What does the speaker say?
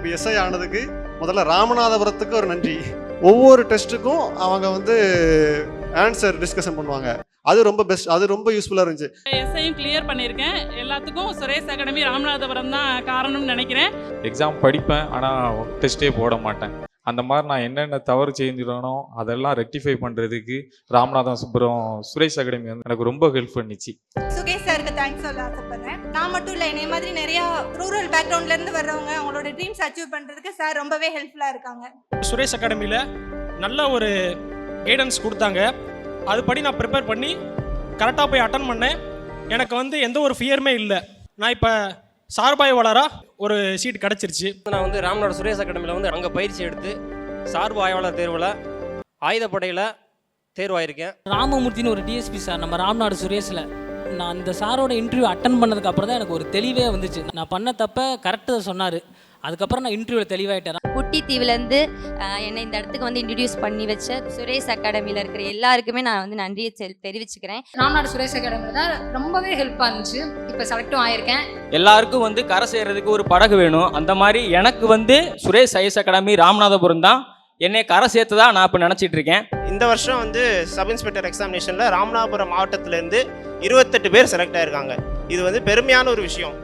இப்போ எஸ்ஐ ஆனதுக்கு முதல்ல ராமநாதபுரத்துக்கு ஒரு நன்றி. ஒவ்வொரு டெஸ்ட்டுக்கும் அவங்க வந்து ஆன்சர் டிஸ்கஷன் பண்ணுவாங்க. அது ரொம்ப பெஸ்ட், அது ரொம்ப யூஸ்ஃபுல்லாக இருந்துச்சு. எஸ்ஐயும் கிளியர் பண்ணியிருக்கேன். எல்லாத்துக்கும் சுரேஷ் அகாடமி ராமநாதபுரம் தான் காரணம்னு நினைக்கிறேன். எக்ஸாம் படிப்பேன், ஆனால் டெஸ்ட்டே போட மாட்டேன். அந்த மாதிரி நான் என்னென்ன தவறு செஞ்சிடனோ அதெல்லாம் ரெக்டிஃபை பண்ணுறதுக்கு ராமநாதபுரம் சுரேஷ் அகாடமி வந்து எனக்கு ரொம்ப ஹெல்ப் பண்ணிச்சு. சுகேஷ் சாருக்கு தேங்க்ஸ் சொல்ல ஆசைப்படுறேன். நான் மட்டும் இல்லை, என்னை மாதிரி நிறையா ரூரல் பேக்ரவுண்ட்லேருந்து வர்றவங்க அவங்களோட ட்ரீம்ஸ் அச்சீவ் பண்ணுறதுக்கு சார் ரொம்பவே ஹெல்ப்ஃபுல்லாக இருக்காங்க. சுரேஷ் அகாடமியில் நல்ல ஒரு கைடன்ஸ் கொடுத்தாங்க. அதுபடி நான் ப்ரிப்பேர் பண்ணி கரெக்டாக போய் அட்டன் பண்ணேன். எனக்கு வந்து எந்த ஒரு ஃபியருமே இல்லை. நான் இப்போ சார்பாய்வாளராக ஒரு சீட் கிடச்சிருச்சு. நான் வந்து ராமநாடு சுரேஷ் அகாடமியில் வந்து அங்கே பயிற்சி எடுத்து சார்பு ஆய்வாளர் தேர்வில் ஆயுதப்படையில் தேர்வாயிருக்கேன். ராமமூர்த்தின்னு ஒரு டிஎஸ்பி சார் நம்ம ராமநாடு சுரேஷில், நான் அந்த சாரோட இன்டர்வியூ அட்டன் பண்ணதுக்கு அப்புறம் தான் எனக்கு ஒரு தெளிவே வந்துச்சு. நான் பண்ண தப்ப கரெக்டாக சொன்னார். அதுக்கப்புறம் நான் இன்டர்வியூவில் தெளிவாயிட்டேன். குட்டி தீவுலேருந்து என்னை இந்த இடத்துக்கு வந்து இன்ட்ரடியூஸ் பண்ணி வச்ச சுரேஷ் அகாடமியில் இருக்கிற எல்லாருக்குமே நான் வந்து நன்றியை தெரிவிச்சுக்கிறேன். ராமநாடு சுரேஷ் அகாடமியில் தான் ரொம்பவே ஹெல்ப்பாக இருந்துச்சு. இப்போ செலக்டும் ஆயிருக்கேன். எல்லாருக்கும் வந்து கரை சேர்றதுக்கு ஒரு படகு வேணும். அந்த மாதிரி எனக்கு வந்து சுரேஷ் ஐஎஸ் அகாடமி ராமநாதபுரம் தான் என்னை கரை சேர்த்து தான் நான் இப்போ நினச்சிட்டு இருக்கேன். இந்த வருஷம் வந்து சப் இன்ஸ்பெக்டர் எக்ஸாமினேஷனில் ராமநாதபுரம் மாவட்டத்திலேருந்து 28 பேர் செலக்ட் ஆகிருக்காங்க. இது வந்து பெருமையான ஒரு விஷயம்.